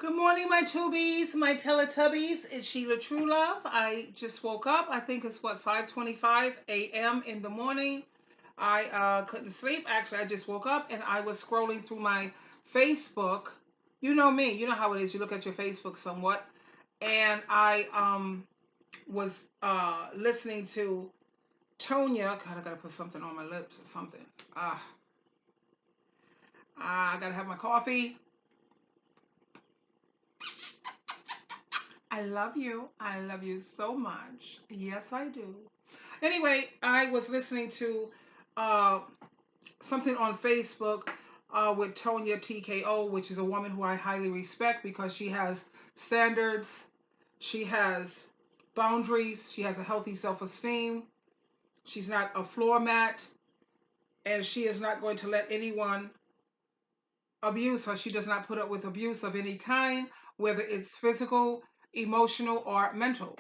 Good morning, my tubies, my Teletubbies. It's Sheila True Love. I just woke up. I think it's 5:25 a.m. in the morning. I couldn't sleep. Actually, I just woke up and I was scrolling through my Facebook. You know me. You know how it is. You look at your Facebook somewhat, and I was listening to Tonya. God, I gotta put something on my lips or something. I gotta have my coffee. I love you. I love you so much. Yes, I do. Anyway, I was listening to uh, something on Facebook with Tonya TKO, which is a woman who I highly respect because she has standards, she has boundaries, she has a healthy self esteem, she's not a floor mat, and she is not going to let anyone abuse her. She does not put up with abuse of any kind, whether it's physical, emotional, or mental,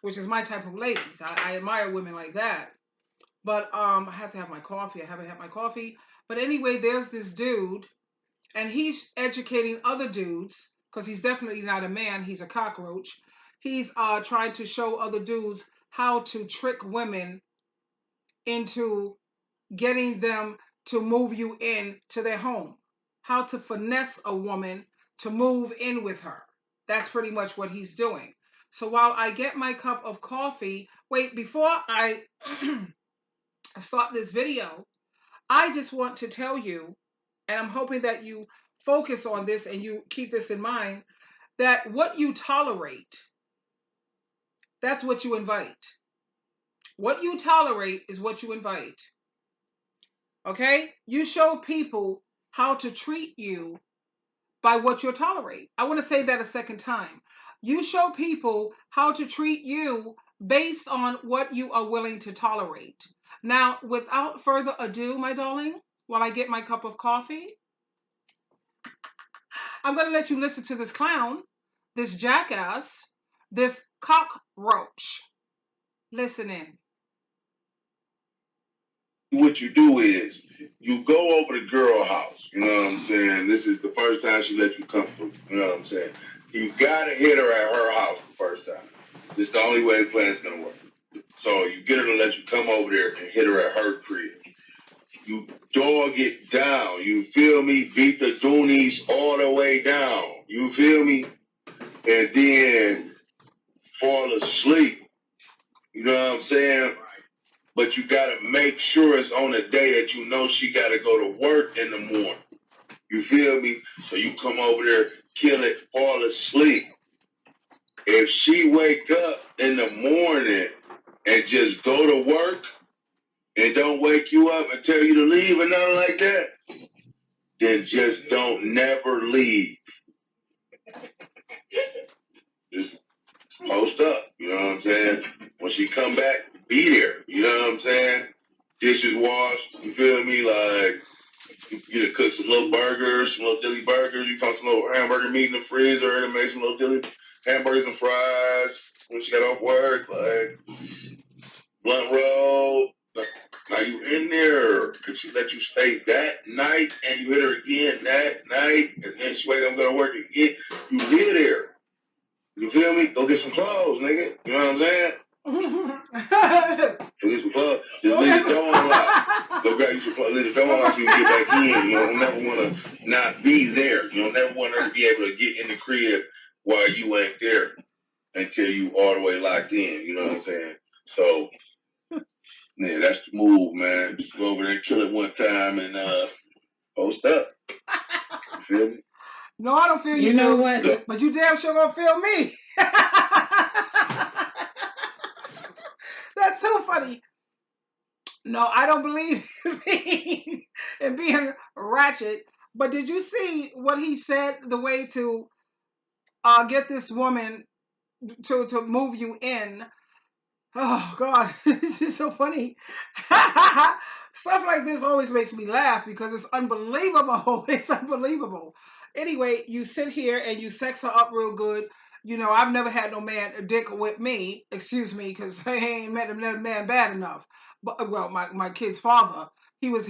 which is my type of ladies. I admire women like that. But I have to have my coffee. I haven't had my coffee. But anyway, there's this dude, and he's educating other dudes because he's definitely not a man. He's a cockroach. He's trying to show other dudes how to trick women into getting them to move you in to their home, how to finesse a woman to move in with her. That's pretty much what he's doing. So while I get my cup of coffee, wait, before I start this video, I just want to tell you, and I'm hoping that you focus on this and you keep this in mind, that what you tolerate, that's what you invite. What you tolerate is what you invite. Okay? You show people how to treat you by what you tolerate. I want to say that a second time. You show people how to treat you based on what you are willing to tolerate. Now, without further ado, my darling, while I get my cup of coffee, I'm going to let you listen to this clown, this jackass, this cockroach. Listen in. What you do is you go over to girl house. You know what I'm saying? This is the first time she let you come through. You know what I'm saying? You gotta hit her at her house the first time. This is the only way the plan's gonna work. So you get her to let you come over there and hit her at her crib. You dog it down. You feel me? Beat the doonies all the way down. You feel me? And then fall asleep. You know what I'm saying? But you gotta make sure it's on a day that you know she gotta go to work in the morning. You feel me? So you come over there, kill it, fall asleep. If she wake up in the morning and just go to work and don't wake you up and tell you to leave or nothing like that, then just don't never leave. Just post up. You know what I'm saying? When she come back, be there. You know what I'm saying? Dishes washed. You feel me? Like you to cook some little burgers, some little dilly burgers. You found some little hamburger meat in the freezer and made some little dilly hamburgers and fries when she got off work. Like blunt roll. Now you in there. Could she let you stay that night and you hit her again that night and then she wake up and go to work again? You live there. You feel me? Go get some clothes, nigga. You know what I'm saying? Go get some clothes. Just leave the door unlocked. Go grab you some clothes. Leave the door unlocked so you can get back in. You don't never want to not be there. You don't never want her to be able to get in the crib while you ain't there until you all the way locked in. You know what I'm saying? So, yeah, that's the move, man. Just go over there and kill it one time and post up. You feel me? No, I don't feel you. You know what? But you damn sure gonna feel me. That's so funny. No, I don't believe in being ratchet. But did you see what he said? The way to get this woman to move you in. Oh God, this is so funny. Stuff like this always makes me laugh because it's unbelievable. It's unbelievable. Anyway, you sit here and you sex her up real good. You know, I've never had no man dick with me. Excuse me, because I ain't met a man bad enough. But well, my kid's father, he was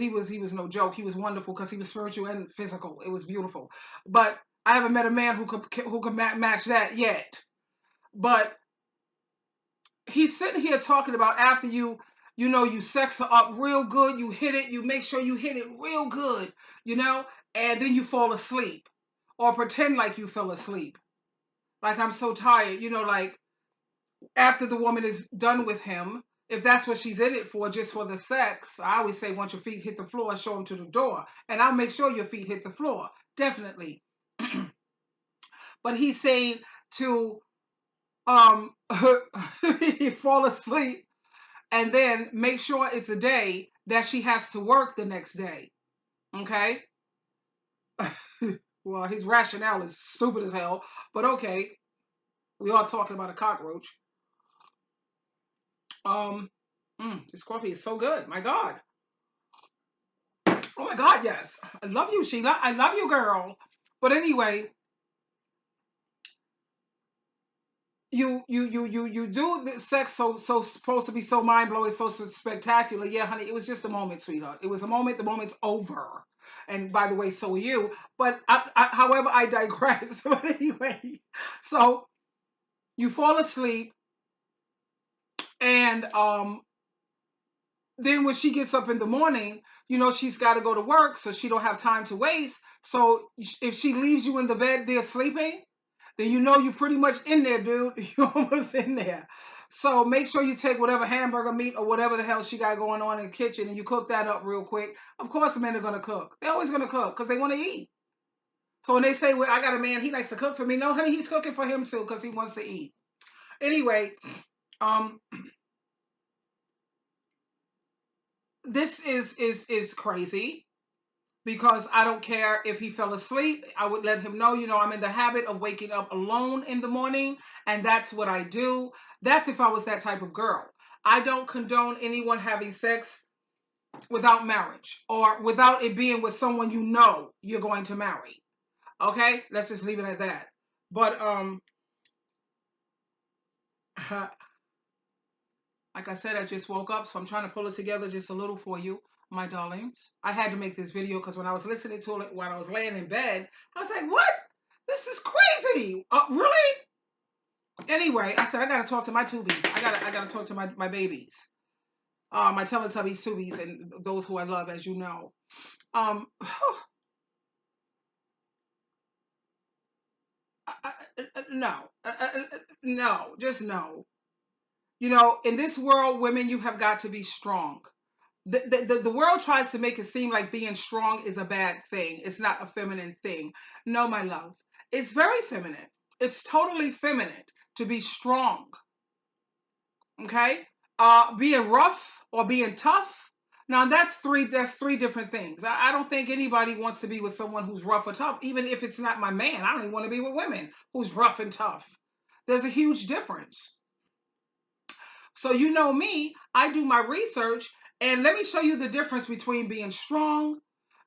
no joke. He was wonderful because he was spiritual and physical. It was beautiful. But I haven't met a man who could match that yet. But he's sitting here talking about after you sex her up real good, you hit it, you make sure you hit it real good, and then you fall asleep or pretend like you fell asleep. Like, I'm so tired, like after the woman is done with him, if that's what she's in it for, just for the sex, I always say once your feet hit the floor, show them to the door. And I'll make sure your feet hit the floor. Definitely. But he's saying to fall asleep and then make sure it's a day that she has to work the next day. Okay? Well, his rationale is stupid as hell, but okay. We are talking about a cockroach. This coffee is so good. My God. Oh my God, yes. I love you, Sheila. I love you, girl. But anyway, you do the sex so supposed to be so mind blowing, so spectacular. Yeah, honey, it was just a moment, sweetheart. It was a moment. The moment's over. And by the way, so are you. But however, I digress. But anyway, so you fall asleep, and then when she gets up in the morning, she's got to go to work, so she don't have time to waste. So if she leaves you in the bed there sleeping, then you're pretty much in there, dude. You're almost in there. So make sure you take whatever hamburger meat or whatever the hell she got going on in the kitchen and you cook that up real quick. Of course, men are going to cook. They're always going to cook because they want to eat. So when they say, well, I got a man, he likes to cook for me. No, honey, he's cooking for him too because he wants to eat. Anyway, um, this is crazy. Because I don't care if he fell asleep. I would let him know, I'm in the habit of waking up alone in the morning, and that's what I do. That's if I was that type of girl. I don't condone anyone having sex without marriage or without it being with someone you're going to marry. Okay? Let's just leave it at that. But like I said, I just woke up, so I'm trying to pull it together just a little for you, my darlings. I had to make this video because when I was listening to it while I was laying in bed, I was like, what? This is crazy. Really? Anyway, I said, I got to talk to my tubies. I gotta talk to my babies. My Teletubbies tubies and those who I love, as you know. Um, no. No. Just no. In this world, women, you have got to be strong. The world tries to make it seem like being strong is a bad thing. It's not a feminine thing. No, my love. It's very feminine. It's totally feminine to be strong. Okay? Being rough or being tough. Now that's three different things. I don't think anybody wants to be with someone who's rough or tough, even if it's not my man. I don't even want to be with women who's rough and tough. There's a huge difference. So you know me, I do my research, and let me show you the difference between being strong,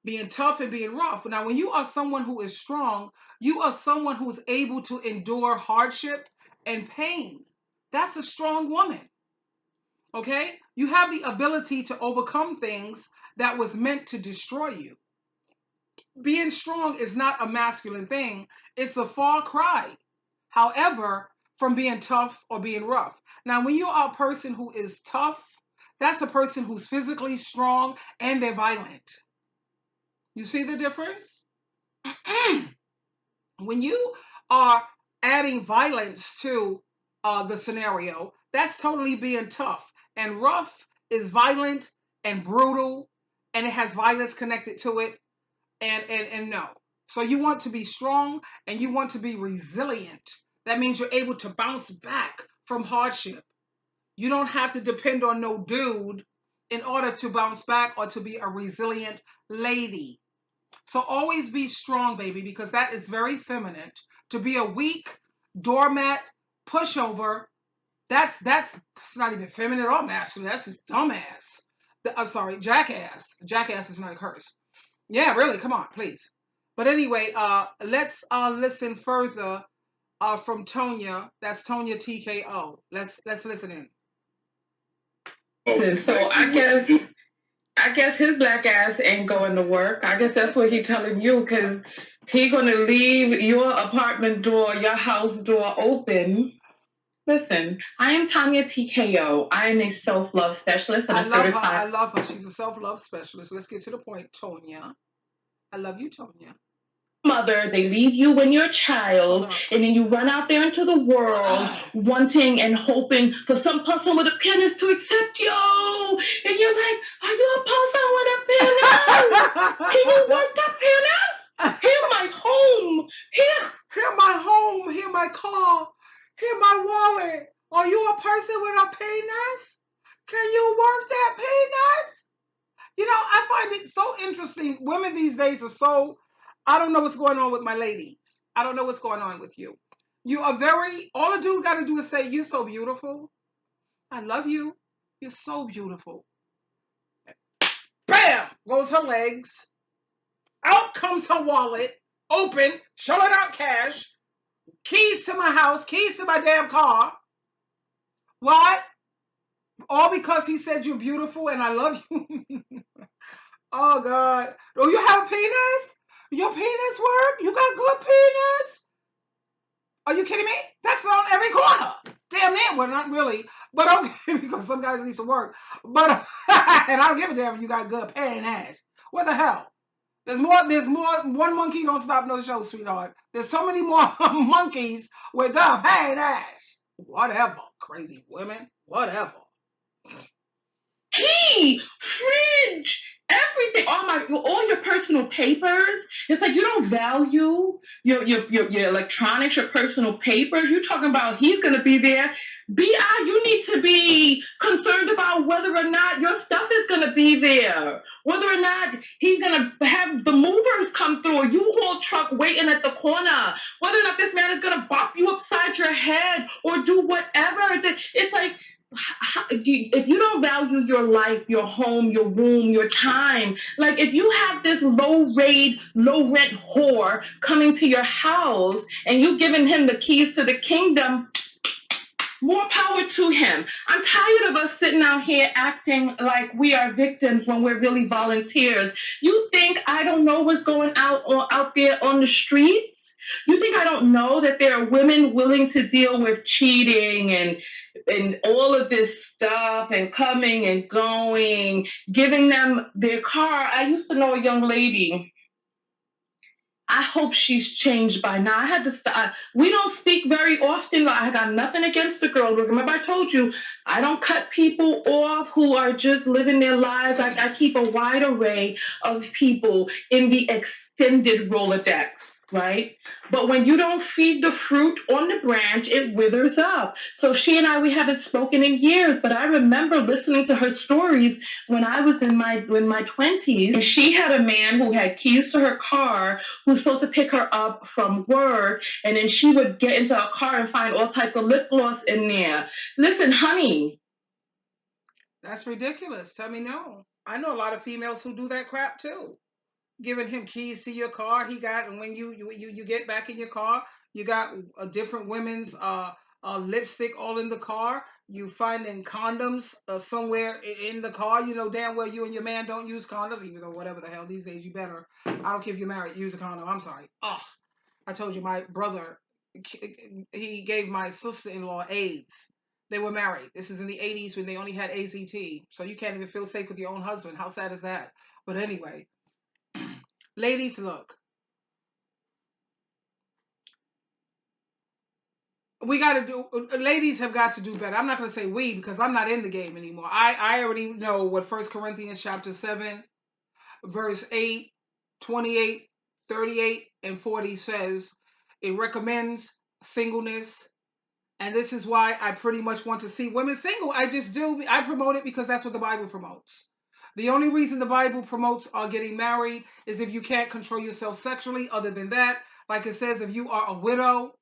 being tough, and being rough. Now, when you are someone who is strong, you are someone who's able to endure hardship and pain. That's a strong woman. Okay? You have the ability to overcome things that was meant to destroy you. Being strong is not a masculine thing, it's a far cry. However, from being tough or being rough. Now, when you are a person who is tough, that's a person who's physically strong and they're violent. You see the difference? When you are adding violence to the scenario, that's totally being tough. And rough is violent and brutal, and it has violence connected to it. And no. So you want to be strong and you want to be resilient. That means you're able to bounce back from hardship. You don't have to depend on no dude in order to bounce back or to be a resilient lady. So always be strong, baby, because that is very feminine. To be a weak doormat pushover, that's not even feminine or masculine. That's just dumbass. I'm sorry, jackass. Jackass is not a curse. Yeah, really. Come on, please. But anyway, let's listen further from Tonya. That's Tonya TKO. Let's listen in. So I guess his black ass ain't going to work. I guess that's what he telling you because He gonna leave your apartment door, your house door open. Listen, I am Tanya TKO. I am a self-love specialist and I a love her. I certified love her. She's a self-love specialist. Let's get to the point, Tonya. I love you, Tonya. mother. They leave you when you're a Hold child, up. and then you run out there into the world wanting and hoping for some person with a penis to accept you. And you're like, are you a person with a penis? Can you work the penis? Here my home. Here my home. Here my car. Here my wallet. Are you a person with a penis? Can you work that penis? You know, I find it so interesting. Women these days are so, I don't know what's going on with my ladies. I don't know what's going on with you. You are very, all a dude got to do is say, you're so beautiful. I love you. You're so beautiful. Bam! Goes her legs. Out comes her wallet. Open. Showing out cash. Keys to my house. Keys to my damn car. What? All because he said you're beautiful and I love you. Oh God. Oh, you have a penis? Your penis work? You got good penis? Are you kidding me? That's on every corner. Damn near. Well, not really. But okay, because some guys need some work. But and I don't give a damn if you got good penis. What the hell? There's more. One monkey don't stop no show, sweetheart. There's so many more monkeys with good penis. Whatever. Crazy women. Whatever. Key, fridge, everything, all your personal papers. It's like you don't value your electronics, your personal papers. You're talking about he's gonna be there. BI, you need to be concerned about whether or not your stuff is gonna be there, whether or not he's gonna have the movers come through, a U-Haul truck waiting at the corner, whether or not this man is gonna bop you upside your head or do whatever. It's like if you don't value your life, your home, your womb, your time, like if you have this low rent whore coming to your house and you giving him the keys to the kingdom, more power to him. I'm tired of us sitting out here acting like we are victims when we're really volunteers. You think I don't know what's going out there on the streets? You think I don't know that there are women willing to deal with cheating and all of this stuff and coming and going, giving them their car? I used to know a young lady. I hope she's changed by now. I had to start. We don't speak very often. I got nothing against the girl. Remember, I told you I don't cut people off who are just living their lives. I keep a wide array of people in the extended Rolodex, right? But when you don't feed the fruit on the branch, it withers up. So she and we haven't spoken in years, but I remember listening to her stories when I was in my 20s. And she had a man who had keys to her car who's supposed to pick her up from work, and then she would get into a car and find all types of lip gloss in there. Listen, honey. That's ridiculous. Tell me no. I know a lot of females who do that crap too. Giving him keys to your car. He got, and when you get back in your car, you got a different women's lipstick all in the car. You finding condoms somewhere in the car. You know damn well you and your man don't use condoms, even though whatever the hell these days you better. I don't care if you're married, use a condom. I'm sorry. Ugh. I told you my brother, he gave my sister-in-law AIDS. They were married. This is in the 80s when they only had AZT. So you can't even feel safe with your own husband. How sad is that? But anyway, ladies, look, we got to do, ladies have got to do better. I'm not going to say we because I'm not in the game anymore. I already know what First Corinthians chapter 7, verse 8, 28, 38, and 40 says. It recommends singleness. And this is why I pretty much want to see women single. I just do. I promote it because that's what the Bible promotes. The only reason the Bible promotes getting married is if you can't control yourself sexually. Other than that, like it says, if you are a widow,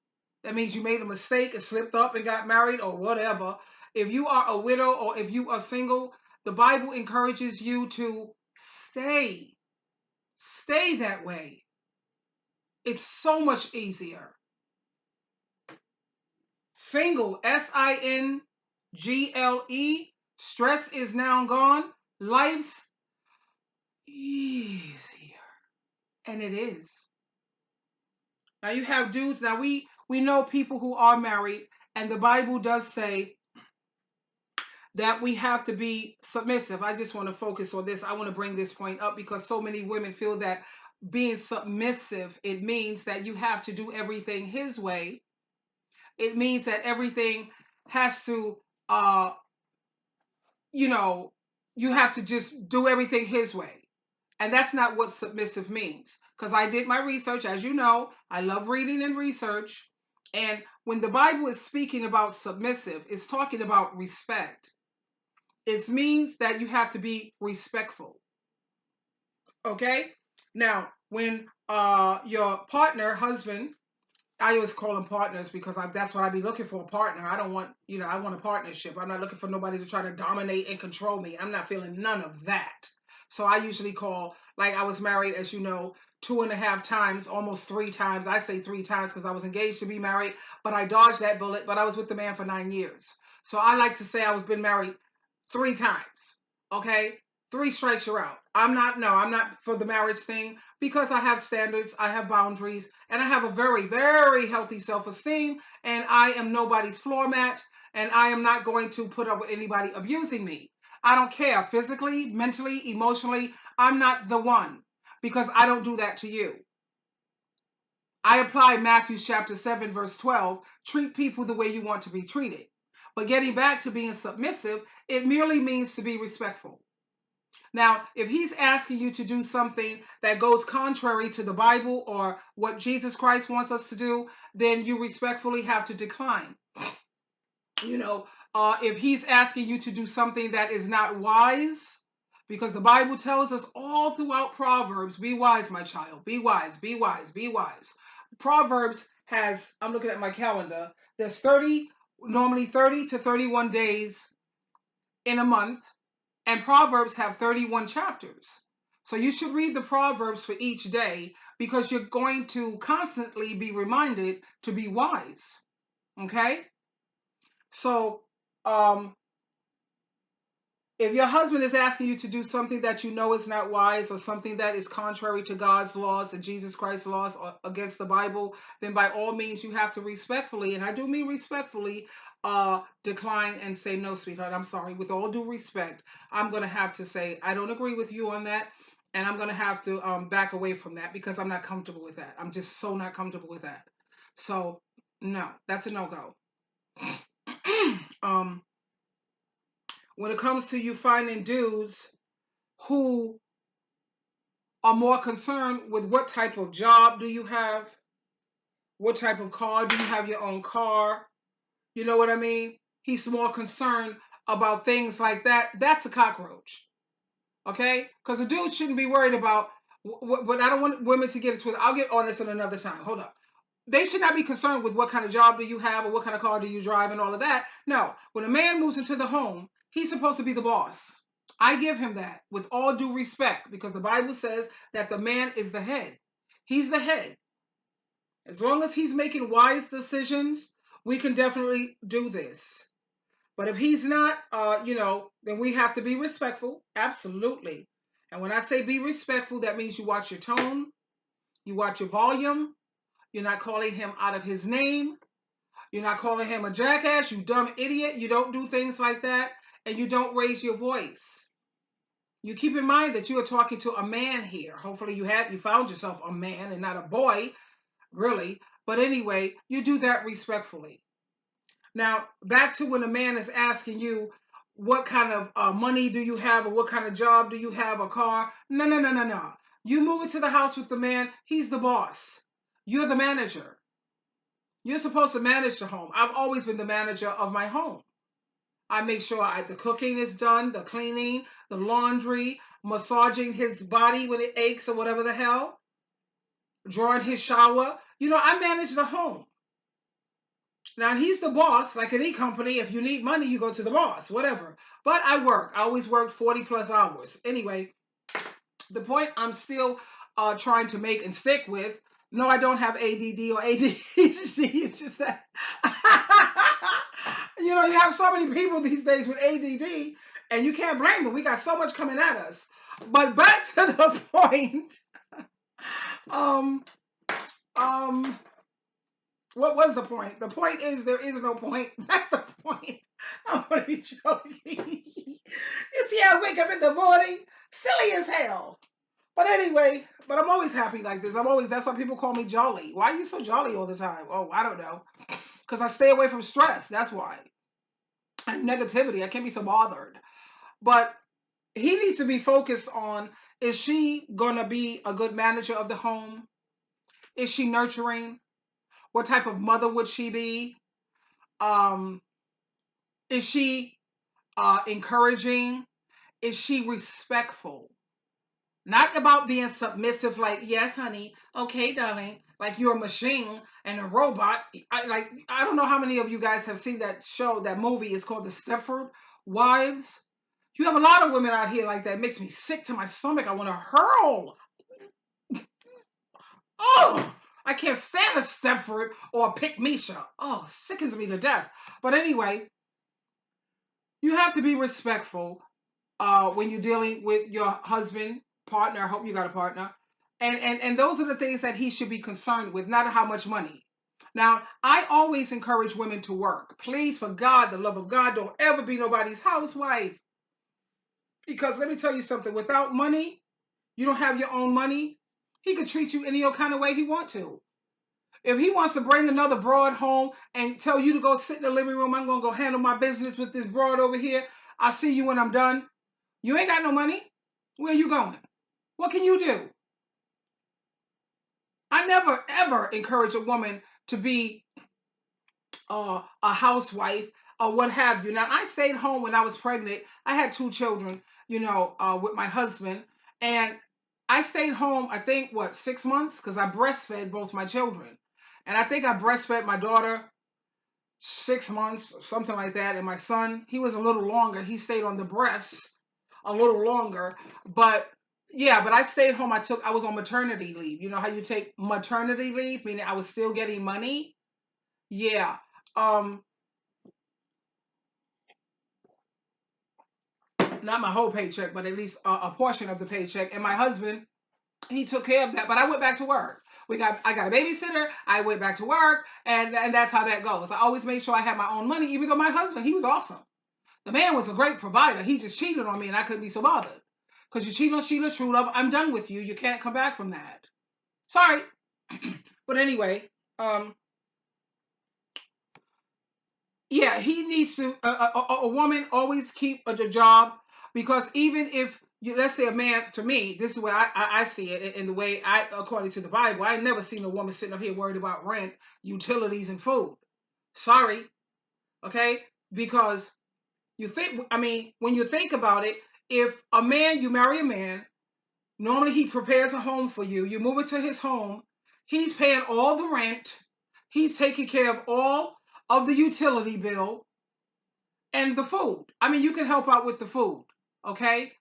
that means you made a mistake and slipped up and got married or whatever. If you are a widow or if you are single, the Bible encourages you to stay. Stay that way. It's so much easier. Single, SINGLE. Stress is now gone. Life's easier. And it is. Now you have dudes. Now we know people who are married, and the Bible does say that we have to be submissive. I just want to focus on this. I want to bring this point up because so many women feel that being submissive, it means that you have to do everything his way. It means that everything has to, you know, you have to just do everything his way. And that's not what submissive means. Because I did my research, as you know, I love reading and research. And when the Bible is speaking about submissive, it's talking about respect. It means that you have to be respectful. Okay? Now, when your partner, husband, I always call them partners because that's what I be looking for, a partner. I don't want, I want a partnership. I'm not looking for nobody to try to dominate and control me. I'm not feeling none of that. So I usually call, like I was married, as you know, 2.5 times, almost 3 times. I say 3 times because I was engaged to be married, but I dodged that bullet, but I was with the man for 9 years. So I like to say I was been married 3 times. Okay? 3 strikes you're out. I'm not for the marriage thing because I have standards, I have boundaries, and I have a very, very healthy self-esteem, and I am nobody's floor mat, and I am not going to put up with anybody abusing me. I don't care, physically, mentally, emotionally, I'm not the one because I don't do that to you. I apply Matthew chapter 7, verse 12, treat people the way you want to be treated. But getting back to being submissive, it merely means to be respectful. Now, if he's asking you to do something that goes contrary to the Bible or what Jesus Christ wants us to do, then you respectfully have to decline. If he's asking you to do something that is not wise, because the Bible tells us all throughout Proverbs, be wise, my child, be wise, be wise, be wise. Proverbs has, I'm looking at my calendar, there's normally 30 to 31 days in a month. And Proverbs have 31 chapters. So you should read the Proverbs for each day because you're going to constantly be reminded to be wise. Okay? So if your husband is asking you to do something that you know is not wise or something that is contrary to God's laws and Jesus Christ's laws or against the Bible, then by all means you have to respectfully, and I do mean respectfully, decline and say, no, sweetheart, I'm sorry. With all due respect, I'm going to have to say, I don't agree with you on that. And I'm going to have to back away from that because I'm not comfortable with that. I'm just so not comfortable with that. So, no, that's a no-go. When it comes to you finding dudes who are more concerned with what type of job do you have, what type of car, do you have your own car, you know what I mean? He's more concerned about things like that. That's a cockroach, okay? Because a dude shouldn't be worried about what I don't want women to get into it. I'll get on this in another time. Hold up. They should not be concerned with what kind of job do you have or what kind of car do you drive and all of that. No, when a man moves into the home, he's supposed to be the boss. I give him that with all due respect because the Bible says that the man is the head. He's the head. As long as he's making wise decisions, we can definitely do this. But if he's not, then we have to be respectful. Absolutely. And when I say be respectful, that means you watch your tone, you watch your volume. You're not calling him out of his name. You're not calling him a jackass, you dumb idiot. You don't do things like that. And you don't raise your voice. You keep in mind that you are talking to a man here. Hopefully you found yourself a man and not a boy, really. But anyway, you do that respectfully. Now, back to when a man is asking you, what kind of money do you have or what kind of job do you have, a car? No, no, no, no, no. You move into the house with the man. He's the boss. You're the manager. You're supposed to manage the home. I've always been the manager of my home. I make sure the cooking is done, the cleaning, the laundry, massaging his body when it aches or whatever the hell, drawing his shower. I manage the home. Now, he's the boss, like any company. If you need money, you go to the boss, whatever. But I work. I always worked 40 plus hours. Anyway, the point I'm still trying to make and stick with, no, I don't have ADD or ADHD. It's just that, you have so many people these days with ADD, and you can't blame them. We got so much coming at us. But back to the point. What was the point? The point is there is no point. That's the point. I'm only joking. You see, I wake up in the morning, silly as hell. But anyway, but I'm always happy like this. That's why people call me jolly. Why are you so jolly all the time? Oh, I don't know. Because I stay away from stress. That's why. And negativity. I can't be so bothered. But he needs to be focused on, is she going to be a good manager of the home? Is she nurturing? What type of mother would she be? Um, is she encouraging? Is she respectful? Not about being submissive, like, yes, honey, okay, darling, like you're a machine and a robot. I don't know how many of you guys have seen that show, that movie is called The Stepford Wives. You have a lot of women out here like that. It makes me sick to my stomach. I want to hurl. Oh, I can't stand a Stepford or a Pick Misha. Oh, sickens me to death. But anyway, you have to be respectful when you're dealing with your husband, partner. I hope you got a partner. And those are the things that he should be concerned with, not how much money. Now, I always encourage women to work. Please, for God, the love of God, don't ever be nobody's housewife. Because let me tell you something, without money, you don't have your own money, he could treat you any old kind of way he wants to. If he wants to bring another broad home and tell you to go sit in the living room, I'm going to go handle my business with this broad over here. I'll see you when I'm done. You ain't got no money. Where are you going? What can you do? I never, ever encourage a woman to be a housewife or what have you. Now, I stayed home when I was pregnant. I had 2 children, with my husband. And I stayed home, I think, 6 months? Because I breastfed both my children. And I think I breastfed my daughter 6 months, something like that. And my son, he was a little longer. He stayed on the breast a little longer. But yeah, but I stayed home. I was on maternity leave. You know how you take maternity leave, meaning I was still getting money? Yeah. Um, Not my whole paycheck, but at least a portion of the paycheck. And my husband, he took care of that. But I went back to work. I got a babysitter. I went back to work, and that's how that goes. I always made sure I had my own money, even though my husband, he was awesome. The man was a great provider. He just cheated on me, and I couldn't be so bothered. Because you cheat on Sheila, true love, I'm done with you. You can't come back from that. Sorry. But anyway, yeah, he needs to. A woman always keep a job, because even if you, let's say a man, to me, this is where I see it, and the way according to the Bible, I never seen a woman sitting up here worried about rent, utilities, and food. Sorry, okay, because when you think about it, if you marry a man, normally he prepares a home for you. You move into his home. He's paying all the rent. He's taking care of all of the utility bill and the food. You can help out with the food, okay?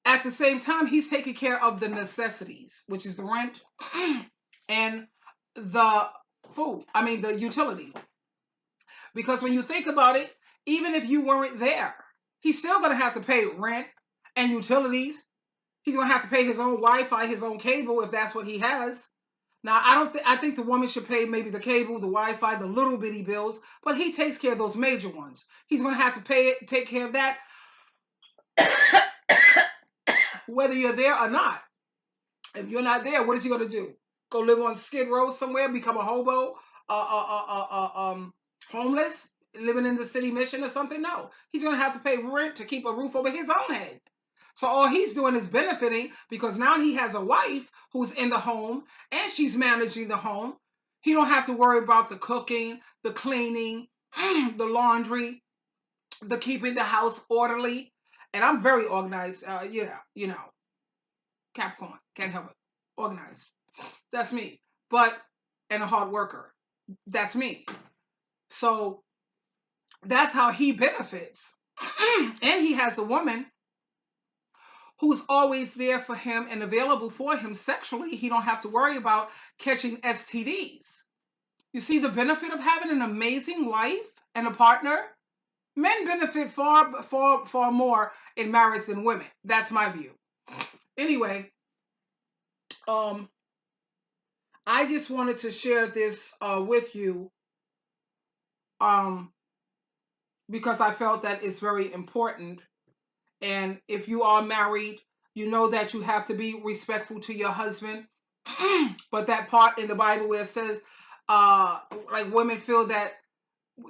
At the same time, he's taking care of the necessities, which is the rent and the food. The utility. Because when you think about it, even if you weren't there, he's still going to have to pay rent and utilities. He's going to have to pay his own Wi-Fi, his own cable, if that's what he has. Now, I think the woman should pay maybe the cable, the Wi-Fi, the little bitty bills, but he takes care of those major ones. He's going to have to take care of that, whether you're there or not. If you're not there, what is he going to do? Go live on Skid Row somewhere, become a hobo, homeless, living in the city mission or something? No, he's going to have to pay rent to keep a roof over his own head. So all he's doing is benefiting, because now he has a wife who's in the home and she's managing the home. He don't have to worry about the cooking, the cleaning, the laundry, the keeping the house orderly. And I'm very organized. Capricorn, can't help it. Organized. That's me. And a hard worker. That's me. So that's how he benefits. And he has a woman who's always there for him and available for him sexually. He don't have to worry about catching STDs. You see the benefit of having an amazing wife and a partner? Men benefit far, far, far more in marriage than women. That's my view. Anyway, I just wanted to share this with you because I felt that it's very important. And if you are married, you know that you have to be respectful to your husband. But that part in the Bible where it says, like women feel that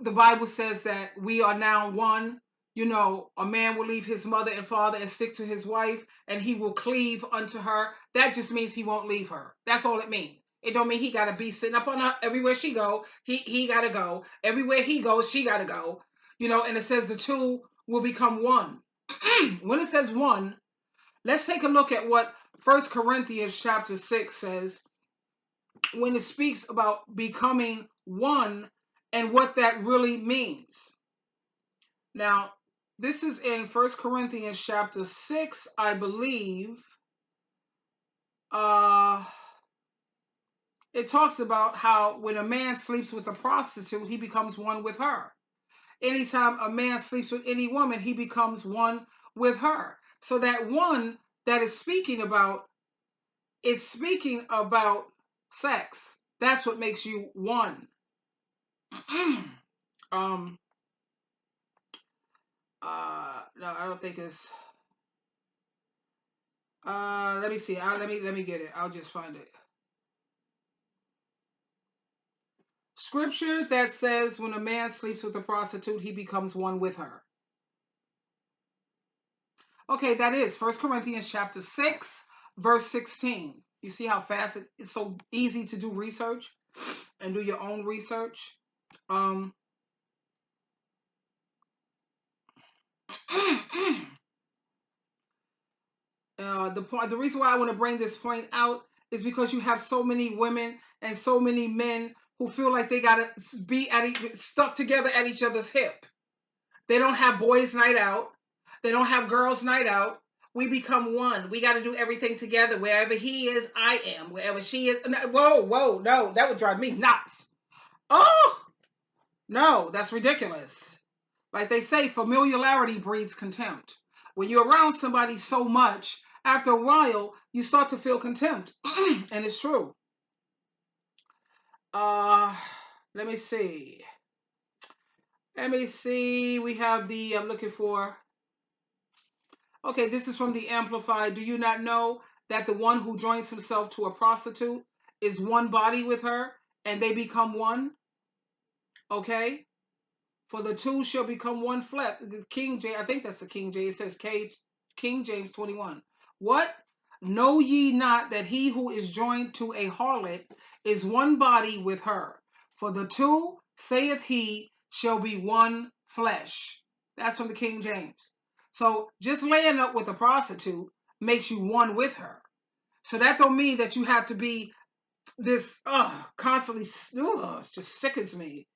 the Bible says that we are now one. You know, a man will leave his mother and father and stick to his wife, and he will cleave unto her. That just means he won't leave her. That's all it means. It don't mean he gotta be sitting up on her everywhere she go. He gotta go everywhere he goes. She gotta go. You know, and it says the two will become one. When it says one, let's take a look at what First Corinthians chapter 6 says when it speaks about becoming one and what that really means. Now, this is in First Corinthians chapter 6, I believe. It talks about how when a man sleeps with a prostitute, he becomes one with her. Anytime a man sleeps with any woman, he becomes one with her. So that one that is speaking about, it's speaking about sex. That's what makes you one. um no, I don't think it's let me see. Let me get it. I'll just find it. Scripture that says when a man sleeps with a prostitute, he becomes one with her. Okay, that is First Corinthians chapter 6, verse 16. You see how fast it's so easy to do research and do your own research. Um the reason why I want to bring this point out is because you have so many women and so many men who feel like they gotta be stuck together at each other's hip. They don't have boys' night out. They don't have girls' night out. We become one. We got to do everything together. Wherever he is, I am. Wherever she is, whoa, no, that would drive me nuts. Oh, no, that's ridiculous. Like they say, familiarity breeds contempt. When you're around somebody so much, after a while, you start to feel contempt. And it's true. Uh, let me see. Let me see. We have the, I'm looking for, okay, this is from the Amplified. Do you not know that the one who joins himself to a prostitute is one body with her and they become one? Okay? For the two shall become one flesh. King James, I think that's the King James. It says King James 21. What? Know ye not that he who is joined to a harlot is one body with her? For the two, saith he, shall be one flesh. That's from the King James. So just laying up with a prostitute makes you one with her. So that don't mean that you have to be this constantly. It just sickens me.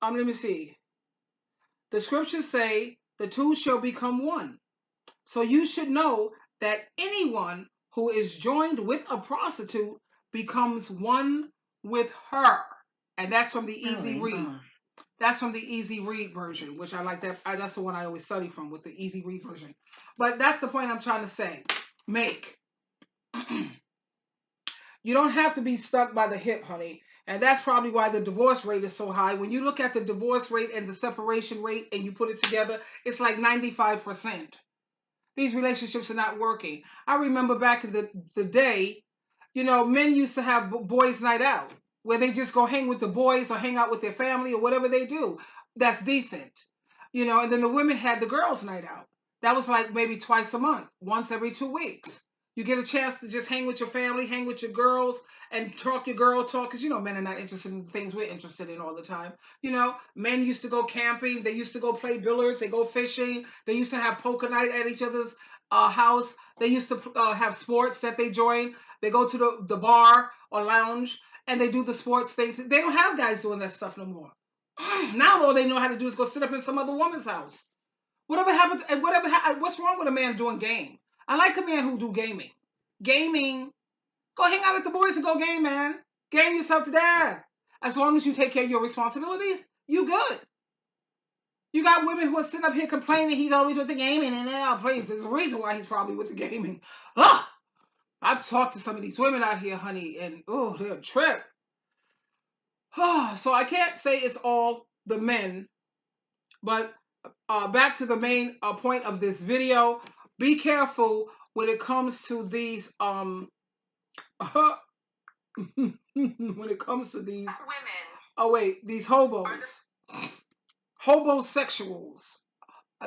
Let me see. The scriptures say the two shall become one. So you should know that anyone who is joined with a prostitute becomes one with her. And that's from the Easy Read. That's from the Easy Read version, which I like that. That's the one I always study from, with the Easy Read version. But that's the point I'm trying to say. Make. You don't have to be stuck by the hip, honey. And that's probably why the divorce rate is so high. When you look at the divorce rate and the separation rate and you put it together, it's like 95%. These relationships are not working. I remember back in the day, you know, men used to have boys' night out where they just go hang with the boys or hang out with their family or whatever they do. That's decent. You know, and then the women had the girls' night out. That was like maybe twice a month, once every 2 weeks. You get a chance to just hang with your family, hang with your girls, and talk your girl talk, because you know men are not interested in the things we're interested in all the time. You know, men used to go camping, they used to go play billiards, they go fishing, they used to have poker night at each other's house. They used to have sports that they join. They go to the bar or lounge and they do the sports things. They don't have guys doing that stuff no more. Now all they know how to do is go sit up in some other woman's house. Whatever happened? And what's wrong with a man doing game? I like a man who do gaming. Gaming. Go hang out with the boys and go game, man. Game yourself to death. As long as you take care of your responsibilities, you good. You got women who are sitting up here complaining he's always with the gaming, and now please, there's a reason why he's probably with the gaming. Ugh! I've talked to some of these women out here, honey, and they're a trip. So I can't say it's all the men. But back to the main point of this video. Be careful when it comes to these when it comes to these women. Oh wait, these hobos. Hobosexuals.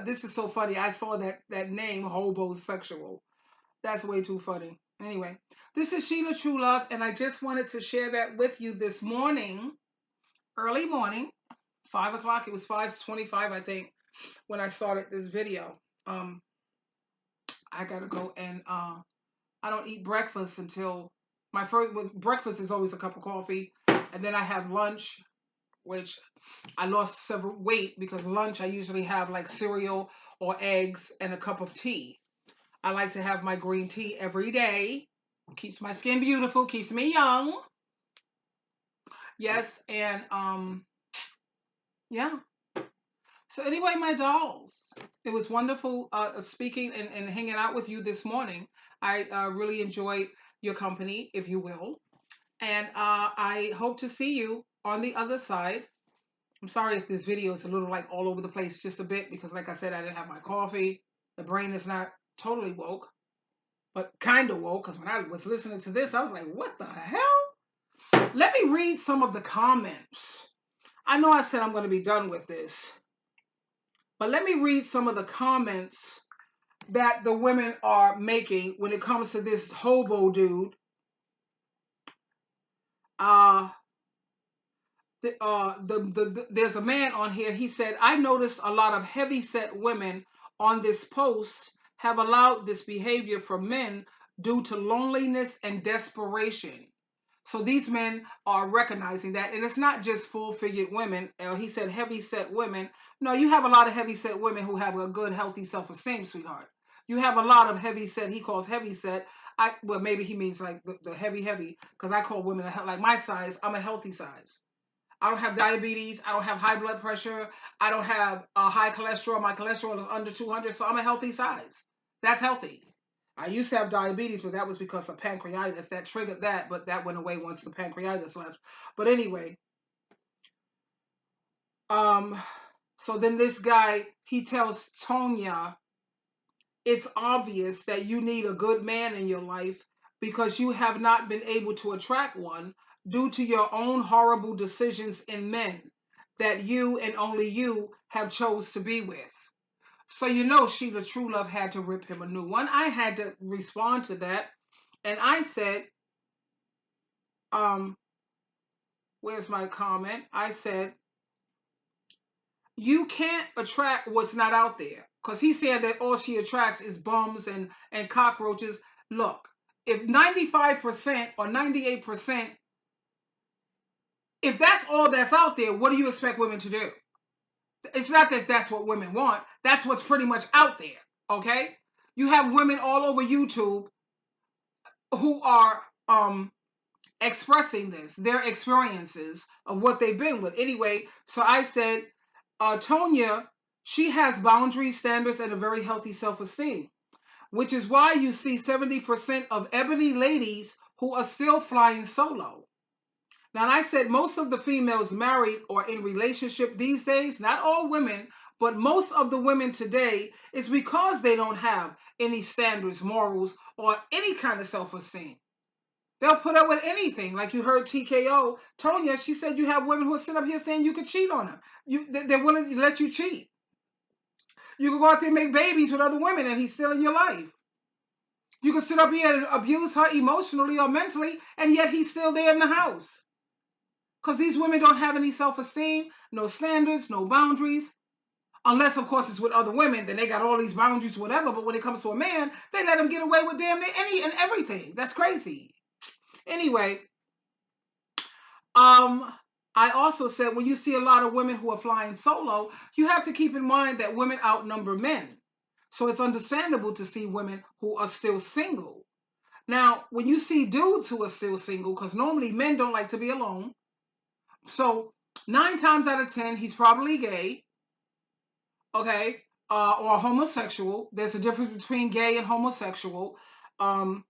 This is so funny. I saw that name, hobosexual. That's way too funny. Anyway, this is Sheila True Love, and I just wanted to share that with you this morning, early morning, 5 o'clock. It was 5:25, I think, when I started this video. I gotta go and I don't eat breakfast until my first. Breakfast is always a cup of coffee, and then I have lunch, which I lost several weight because lunch I usually have like cereal or eggs and a cup of tea. I like to have my green tea every day. Keeps my skin beautiful, keeps me young. Yes, and yeah. So anyway, my dolls, it was wonderful speaking and hanging out with you this morning. I really enjoyed your company, if you will, and I hope to see you on the other side. I'm sorry if this video is a little like all over the place just a bit because like I said, I didn't have my coffee. The brain is not totally woke, but kind of woke because when I was listening to this, I was like, what the hell? Let me read some of the comments. I know I said I'm going to be done with this, but let me read some of the comments that the women are making when it comes to this hobo dude. There's a man on here. He said, I noticed a lot of heavy-set women on this post have allowed this behavior from men due to loneliness and desperation. So these men are recognizing that. And it's not just full-figured women. He said heavy-set women. No, you have a lot of heavy-set women who have a good, healthy self-esteem, sweetheart. You have a lot of heavy-set, he calls heavy-set. Well, maybe he means like the heavy, because I call women, like my size, I'm a healthy size. I don't have diabetes. I don't have high blood pressure. I don't have high cholesterol. My cholesterol is under 200, so I'm a healthy size. That's healthy. I used to have diabetes, but that was because of pancreatitis. That triggered that, but that went away once the pancreatitis left. But anyway, so then this guy, he tells Tonya, it's obvious that you need a good man in your life because you have not been able to attract one due to your own horrible decisions in men that you and only you have chose to be with. So you know Sheila True Love had to rip him a new one. I had to respond to that. And I said, where's my comment? I said, you can't attract what's not out there. Because he said that all she attracts is bums and cockroaches. Look, if 95% or 98%, if that's all that's out there, what do you expect women to do? It's not that that's what women want. That's what's pretty much out there, okay? You have women all over YouTube who are expressing this, their experiences of what they've been with. Anyway, so I said, Tonya, she has boundaries, standards, and a very healthy self-esteem, which is why you see 70% of ebony ladies who are still flying solo. Now, I said most of the females married or in relationship these days, not all women, but most of the women today, is because they don't have any standards, morals, or any kind of self-esteem. They'll put up with anything. Like you heard TKO, Tonya, she said you have women who are sitting up here saying you could cheat on them. They're willing to let you cheat. You can go out there and make babies with other women and he's still in your life. You can sit up here and abuse her emotionally or mentally and yet he's still there in the house. Because these women don't have any self-esteem, no standards, no boundaries. Unless, of course, it's with other women, then they got all these boundaries, whatever. But when it comes to a man, they let him get away with damn near any and everything. That's crazy. Anyway, I also said when you see a lot of women who are flying solo, you have to keep in mind that women outnumber men. So it's understandable to see women who are still single. Now, when you see dudes who are still single, because normally men don't like to be alone. So 9 times out of 10, he's probably gay, okay, or homosexual. There's a difference between gay and homosexual. Um,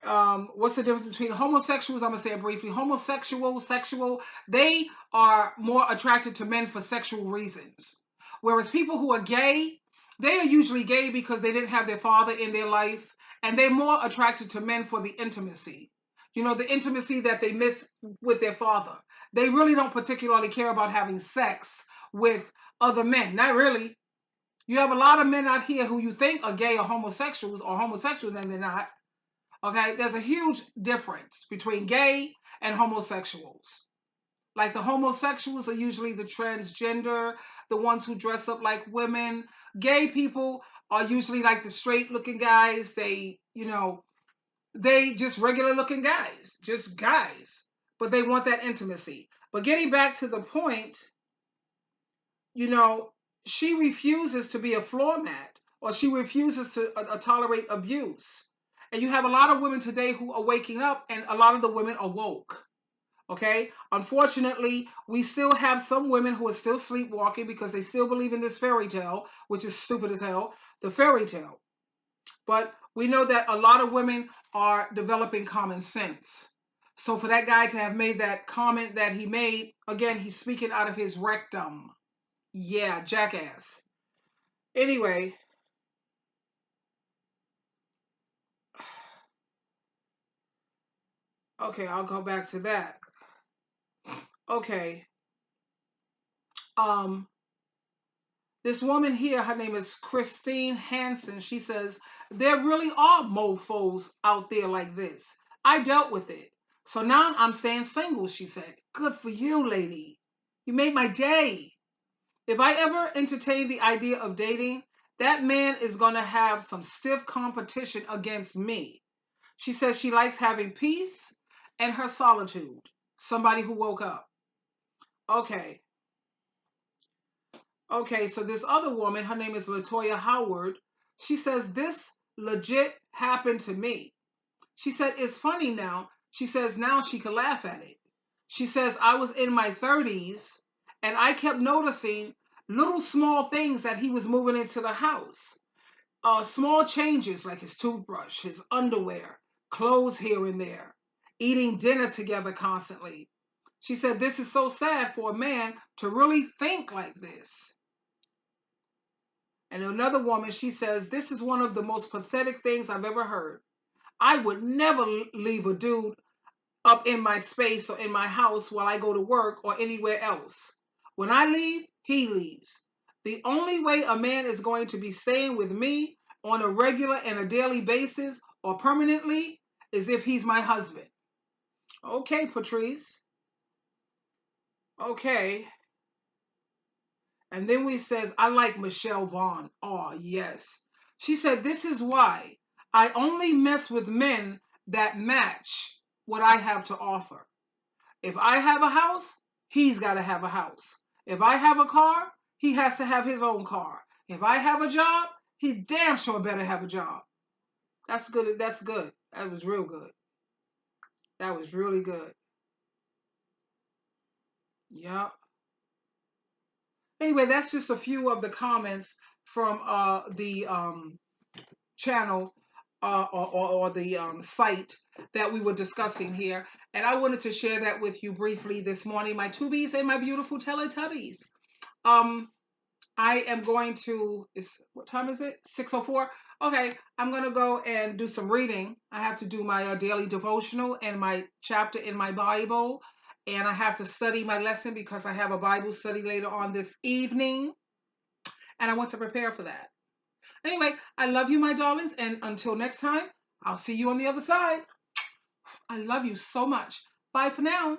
what's the difference between homosexuals? I'm gonna say it briefly. Homosexual, sexual, they are more attracted to men for sexual reasons. Whereas people who are gay, they are usually gay because they didn't have their father in their life, and they're more attracted to men for the intimacy. You know, the intimacy that they miss with their father. They really don't particularly care about having sex with other men. Not really. You have a lot of men out here who you think are gay or homosexuals, and they're not. Okay, there's a huge difference between gay and homosexuals. Like the homosexuals are usually the transgender, the ones who dress up like women. Gay people are usually like the straight looking guys. They just regular looking guys, just guys. But they want that intimacy. But getting back to the point, you know, she refuses to be a floor mat, or she refuses to tolerate abuse. And you have a lot of women today who are waking up, and a lot of the women are woke. Okay. Unfortunately, we still have some women who are still sleepwalking because they still believe in this fairy tale, which is stupid as hell, the fairy tale. But we know that a lot of women are developing common sense. So for that guy to have made that comment that he made, again, he's speaking out of his rectum. Yeah, jackass. Anyway, okay, I'll go back to that. Okay. Um, this woman here, her name is Christine Hansen. She says, there really are mofos out there like this. I dealt with it. So now I'm staying single, she said. Good for you, lady. You made my day. If I ever entertain the idea of dating, that man is going to have some stiff competition against me. She says she likes having peace and her solitude. Somebody who woke up. Okay. Okay, so this other woman, her name is Latoya Howard. She says, this legit happened to me. She said, it's funny now. She says, now she could laugh at it. She says, I was in my 30s and I kept noticing little small things that he was moving into the house. Small changes like his toothbrush, his underwear, clothes here and there, eating dinner together constantly. She said, this is so sad for a man to really think like this. And another woman, she says, this is one of the most pathetic things I've ever heard. I would never leave a dude up in my space or in my house while I go to work or anywhere else. When I leave, he leaves. The only way a man is going to be staying with me on a regular and a daily basis or permanently is if he's my husband. Okay, Patrice. Okay. And then we says, I like Michelle Vaughn. Oh, yes. She said, this is why I only mess with men that match what I have to offer. If I have a house, he's got to have a house. If I have a car, he has to have his own car. If I have a job, he damn sure better have a job. That's good. That's good. That was real good. That was really good. Yep. Anyway, that's just a few of the comments from the channel or the site that we were discussing here. And I wanted to share that with you briefly this morning, my tubies and my beautiful Teletubbies. I am going to, what time is it? 6:04. Okay, I'm going to go and do some reading. I have to do my daily devotional and my chapter in my Bible. And I have to study my lesson because I have a Bible study later on this evening. And I want to prepare for that. Anyway, I love you, my darlings. And until next time, I'll see you on the other side. I love you so much. Bye for now.